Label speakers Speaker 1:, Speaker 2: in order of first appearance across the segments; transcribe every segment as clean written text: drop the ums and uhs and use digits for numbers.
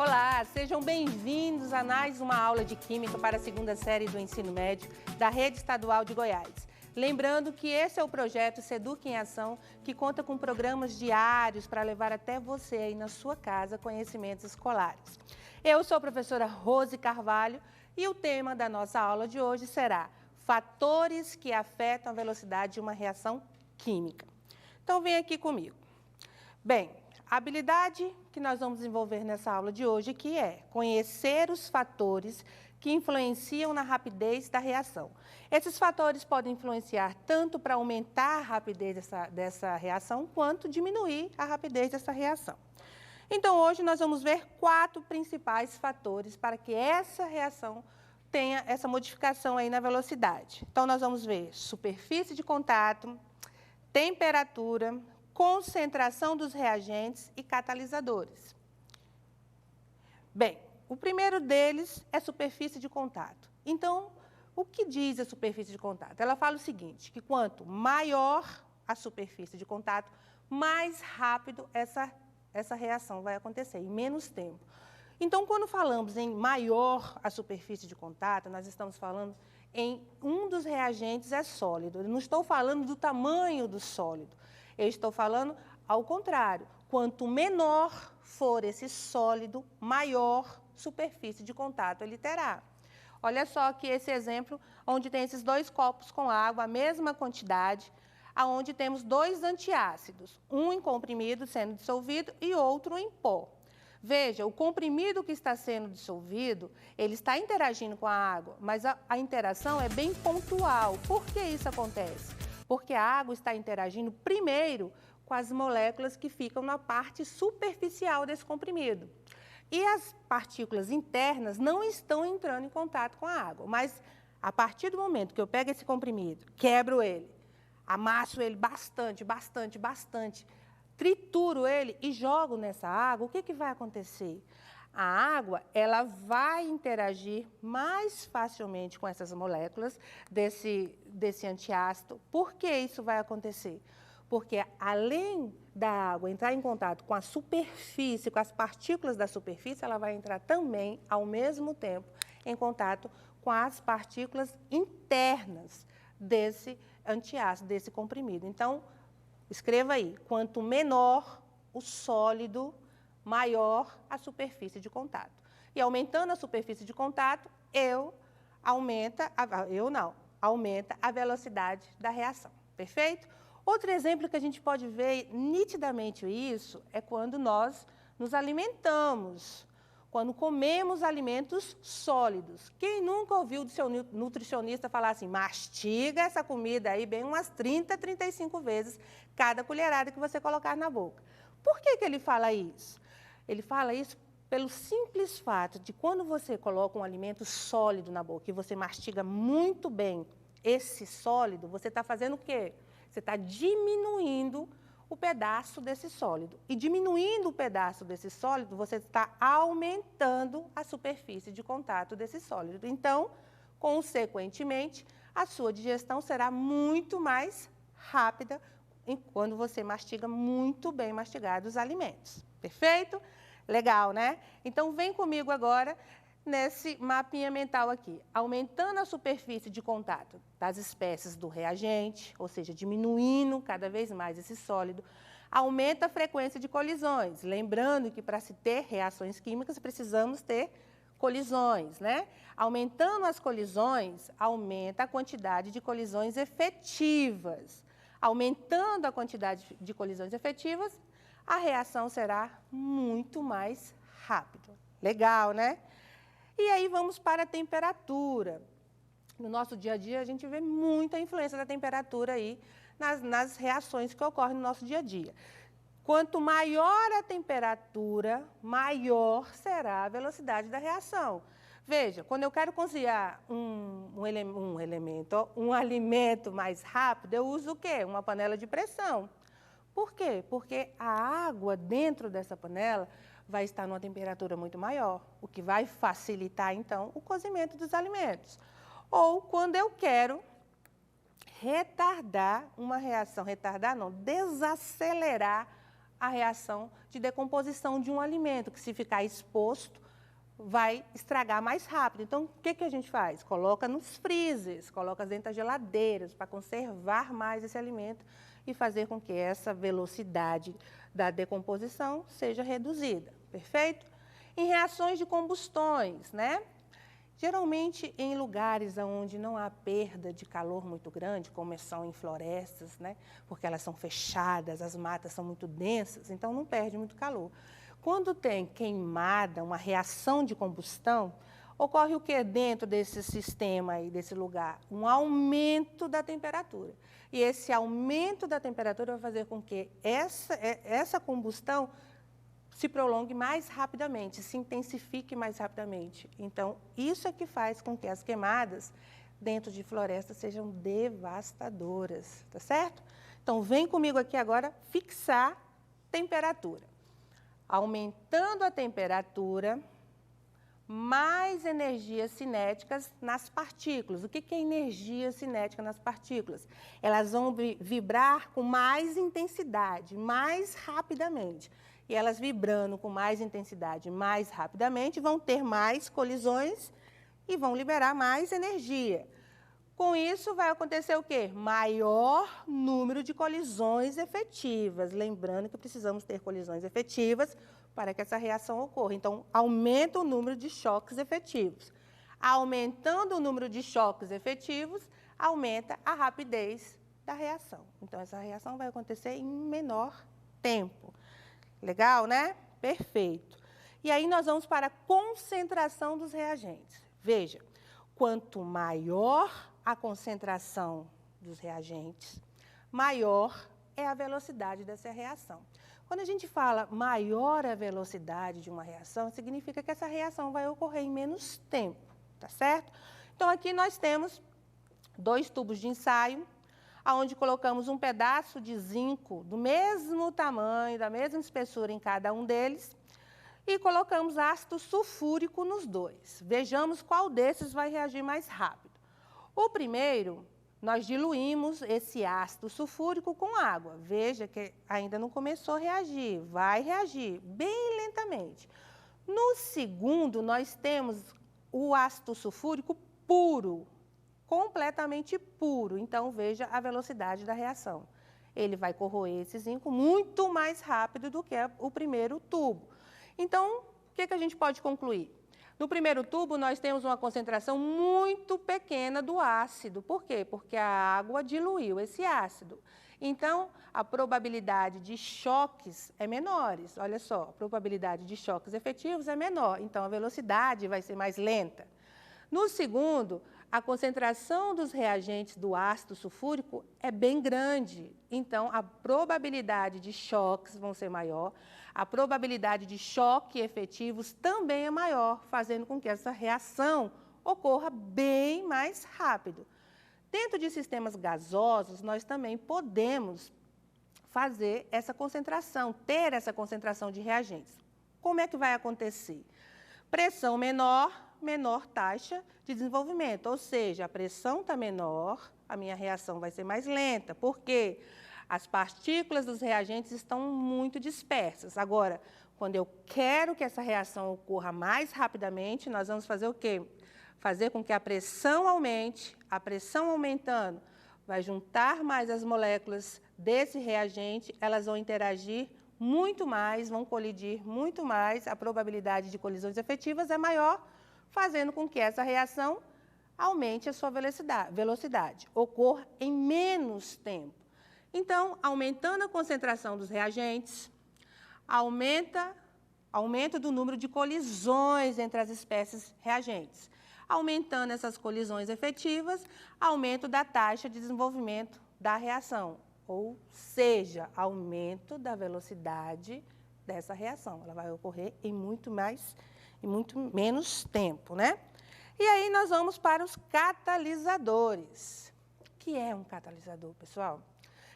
Speaker 1: Olá, sejam bem-vindos a mais uma aula de Química para a segunda série do ensino médio da Rede Estadual de Goiás. Lembrando que esse é o projeto Seduc em Ação, que conta com programas diários para levar até você aí na sua casa conhecimentos escolares. Eu sou a professora Rose Carvalho e o tema da nossa aula de hoje será fatores que afetam a velocidade de uma reação química. Então, vem aqui comigo. Bem, a habilidade que nós vamos desenvolver nessa aula de hoje que é conhecer os fatores que influenciam na rapidez da reação. Esses fatores podem influenciar tanto para aumentar a rapidez dessa reação, quanto diminuir a rapidez dessa reação. Então, hoje nós vamos ver 4 principais fatores para que essa reação tenha essa modificação aí na velocidade. Então, nós vamos ver superfície de contato, temperatura, concentração dos reagentes e catalisadores. Bem, o primeiro deles é superfície de contato. Então, o que diz a superfície de contato? Ela fala o seguinte, que quanto maior a superfície de contato, mais rápido essa reação vai acontecer, em menos tempo. Então, quando falamos em maior a superfície de contato, nós estamos falando em um dos reagentes é sólido. Eu não estou falando do tamanho do sólido. Eu estou falando ao contrário. Quanto menor for esse sólido, maior superfície de contato ele terá. Olha só aqui esse exemplo, onde tem esses 2 copos com água, a mesma quantidade, onde temos 2 antiácidos, um em comprimido sendo dissolvido e outro em pó. Veja, o comprimido que está sendo dissolvido, ele está interagindo com a água, mas a interação é bem pontual. Por que isso acontece? Porque a água está interagindo primeiro com as moléculas que ficam na parte superficial desse comprimido. E as partículas internas não estão entrando em contato com a água, mas a partir do momento que eu pego esse comprimido, quebro ele, amasso ele bastante, trituro ele e jogo nessa água, o que vai acontecer? A água ela vai interagir mais facilmente com essas moléculas desse antiácido. Por que isso vai acontecer? Porque além da água entrar em contato com a superfície, com as partículas da superfície, ela vai entrar também, ao mesmo tempo, em contato com as partículas internas desse antiácido, desse comprimido. Então, escreva aí, quanto menor o sólido, maior a superfície de contato. E aumentando a superfície de contato, aumenta a velocidade da reação. Perfeito? Outro exemplo que a gente pode ver nitidamente isso é quando nós nos alimentamos, quando comemos alimentos sólidos. Quem nunca ouviu do seu nutricionista falar assim, mastiga essa comida aí bem umas 30, 35 vezes cada colherada que você colocar na boca. Por que ele fala isso? Ele fala isso pelo simples fato de quando você coloca um alimento sólido na boca e você mastiga muito bem esse sólido, você está fazendo o quê? Você está diminuindo o pedaço desse sólido. E diminuindo o pedaço desse sólido, você está aumentando a superfície de contato desse sólido. Então, consequentemente, a sua digestão será muito mais rápida quando você mastiga muito bem mastigados os alimentos. Perfeito? Legal, né? Então, vem comigo agora nesse mapinha mental aqui. Aumentando a superfície de contato das espécies do reagente, ou seja, diminuindo cada vez mais esse sólido, aumenta a frequência de colisões. Lembrando que para se ter reações químicas, precisamos ter colisões, né? Aumentando as colisões, aumenta a quantidade de colisões efetivas. Aumentando a quantidade de colisões efetivas, a reação será muito mais rápida. Legal, né? E aí vamos para a temperatura. No nosso dia a dia, a gente vê muita influência da temperatura aí nas reações que ocorrem no nosso dia a dia. Quanto maior a temperatura, maior será a velocidade da reação. Veja, quando eu quero cozinhar um alimento mais rápido, eu uso o quê? Uma panela de pressão. Por quê? Porque a água dentro dessa panela vai estar numa temperatura muito maior, o que vai facilitar, então, o cozimento dos alimentos. Ou quando eu quero retardar uma reação, desacelerar a reação de decomposição de um alimento, que se ficar exposto, vai estragar mais rápido. Então, o que a gente faz? Coloca nos freezers, coloca dentro das geladeiras, para conservar mais esse alimento e fazer com que essa velocidade da decomposição seja reduzida, perfeito? Em reações de combustões, né? Geralmente em lugares onde não há perda de calor muito grande, como são em florestas, né? Porque elas são fechadas, as matas são muito densas, então não perde muito calor. Quando tem queimada, uma reação de combustão, ocorre o que dentro desse sistema aí, desse lugar? Um aumento da temperatura. E esse aumento da temperatura vai fazer com que essa combustão se prolongue mais rapidamente, se intensifique mais rapidamente. Então, isso é que faz com que as queimadas dentro de florestas sejam devastadoras, tá certo? Então, vem comigo aqui agora fixar temperatura. Aumentando a temperatura, mais energias cinéticas nas partículas. O que é energia cinética nas partículas? Elas vão vibrar com mais intensidade, mais rapidamente. E elas vibrando com mais intensidade, mais rapidamente, vão ter mais colisões e vão liberar mais energia. Com isso, vai acontecer o quê? Maior número de colisões efetivas. Lembrando que precisamos ter colisões efetivas para que essa reação ocorra. Então, aumenta o número de choques efetivos. Aumentando o número de choques efetivos, aumenta a rapidez da reação. Então, essa reação vai acontecer em menor tempo. Legal, né? Perfeito. E aí nós vamos para a concentração dos reagentes. Veja, quanto maior a concentração dos reagentes, maior é a velocidade dessa reação. Quando a gente fala maior a velocidade de uma reação, significa que essa reação vai ocorrer em menos tempo, tá certo? Então, aqui nós temos 2 tubos de ensaio, onde colocamos um pedaço de zinco do mesmo tamanho, da mesma espessura em cada um deles, e colocamos ácido sulfúrico nos 2. Vejamos qual desses vai reagir mais rápido. O primeiro, nós diluímos esse ácido sulfúrico com água. Veja que ainda não começou a reagir, vai reagir bem lentamente. No segundo, nós temos o ácido sulfúrico puro, completamente puro. Então, veja a velocidade da reação. Ele vai corroer esse zinco muito mais rápido do que o primeiro tubo. Então, o que a gente pode concluir? No primeiro tubo, nós temos uma concentração muito pequena do ácido. Por quê? Porque a água diluiu esse ácido. Então, a probabilidade de choques é menores. Olha só, a probabilidade de choques efetivos é menor. Então, a velocidade vai ser mais lenta. No segundo, a concentração dos reagentes do ácido sulfúrico é bem grande. Então, a probabilidade de choques vão ser maior, a probabilidade de choque efetivos também é maior, fazendo com que essa reação ocorra bem mais rápido. Dentro de sistemas gasosos, nós também podemos fazer essa concentração, ter essa concentração de reagentes. Como é que vai acontecer? Pressão menor, menor taxa de desenvolvimento, ou seja, a pressão está menor, a minha reação vai ser mais lenta. Por quê? As partículas dos reagentes estão muito dispersas. Agora, quando eu quero que essa reação ocorra mais rapidamente, nós vamos fazer o quê? Fazer com que a pressão aumente, a pressão aumentando, vai juntar mais as moléculas desse reagente, elas vão interagir muito mais, vão colidir muito mais, a probabilidade de colisões efetivas é maior, fazendo com que essa reação aumente a sua velocidade, ocorra em menos tempo. Então, aumentando a concentração dos reagentes, aumento do número de colisões entre as espécies reagentes. Aumentando essas colisões efetivas, aumento da taxa de desenvolvimento da reação, ou seja, aumento da velocidade dessa reação. Ela vai ocorrer em muito menos tempo, né? E aí nós vamos para os catalisadores. O que é um catalisador, pessoal?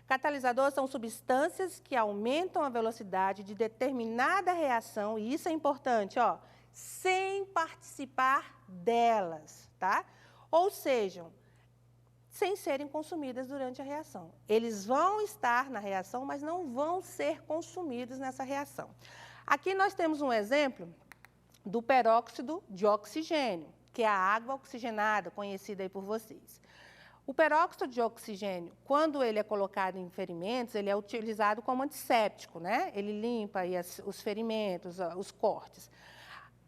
Speaker 1: Catalisadores são substâncias que aumentam a velocidade de determinada reação, e isso é importante, ó, sem participar delas, tá? Ou seja, sem serem consumidas durante a reação. Eles vão estar na reação, mas não vão ser consumidos nessa reação. Aqui nós temos um exemplo do peróxido de oxigênio, que é a água oxigenada, conhecida aí por vocês. O peróxido de oxigênio, quando ele é colocado em ferimentos, ele é utilizado como antisséptico, né? Ele limpa aí os ferimentos, os cortes.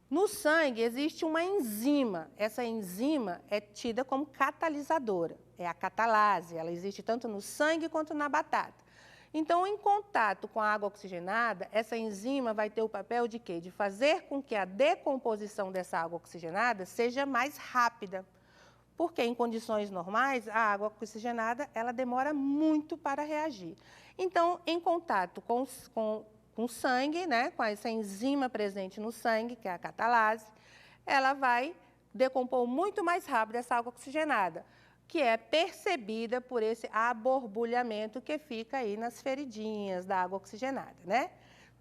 Speaker 1: No sangue existe uma enzima. Essa enzima é tida como catalisadora. É a catalase. Ela existe tanto no sangue quanto na batata. Então, em contato com a água oxigenada, essa enzima vai ter o papel de quê? De fazer com que a decomposição dessa água oxigenada seja mais rápida. Porque em condições normais, a água oxigenada ela demora muito para reagir. Então, em contato com o sangue, né, com essa enzima presente no sangue, que é a catalase, ela vai decompor muito mais rápido essa água oxigenada, que é percebida por esse aborbulhamento que fica aí nas feridinhas da água oxigenada, né?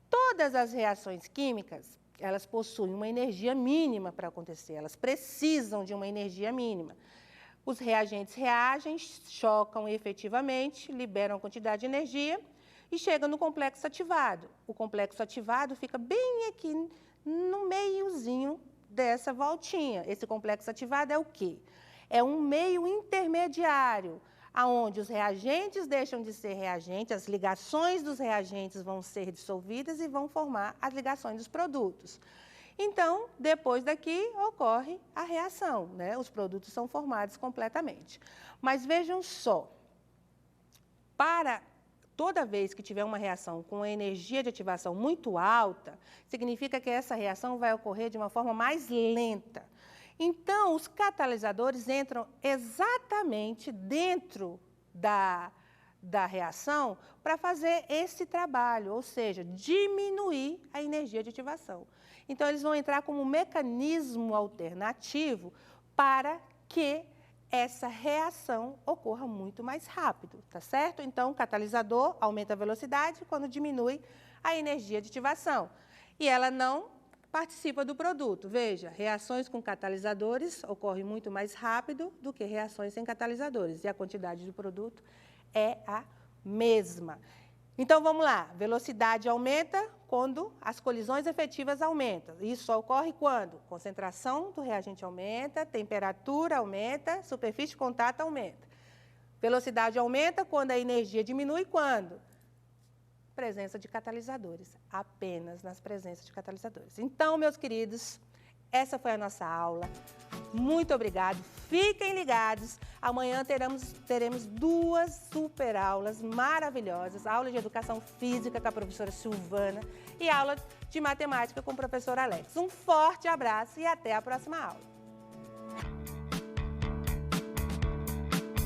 Speaker 1: Todas as reações químicas, elas possuem uma energia mínima para acontecer, elas precisam de uma energia mínima. Os reagentes reagem, chocam efetivamente, liberam quantidade de energia e chegam no complexo ativado. O complexo ativado fica bem aqui no meiozinho dessa voltinha. Esse complexo ativado é o quê? É um meio intermediário, onde os reagentes deixam de ser reagentes, as ligações dos reagentes vão ser dissolvidas e vão formar as ligações dos produtos. Então, depois daqui, ocorre a reação, né? Os produtos são formados completamente. Mas vejam só, para toda vez que tiver uma reação com a energia de ativação muito alta, significa que essa reação vai ocorrer de uma forma mais lenta. Então, os catalisadores entram exatamente dentro da reação para fazer esse trabalho, ou seja, diminuir a energia de ativação. Então, eles vão entrar como um mecanismo alternativo para que essa reação ocorra muito mais rápido, tá certo? Então, o catalisador aumenta a velocidade quando diminui a energia de ativação. E ela não participa do produto. Veja, reações com catalisadores ocorrem muito mais rápido do que reações sem catalisadores, e a quantidade do produto é a mesma. Então, vamos lá. Velocidade aumenta quando as colisões efetivas aumentam. Isso só ocorre quando? Concentração do reagente aumenta, temperatura aumenta, superfície de contato aumenta. Velocidade aumenta quando a energia diminui, quando? Presença de catalisadores, apenas nas presenças de catalisadores. Então, meus queridos, essa foi a nossa aula. Muito obrigado, fiquem ligados. Amanhã teremos 2 super aulas maravilhosas, aula de educação física com a professora Silvana e aula de matemática com o professor Alex. Um forte abraço e até a próxima aula.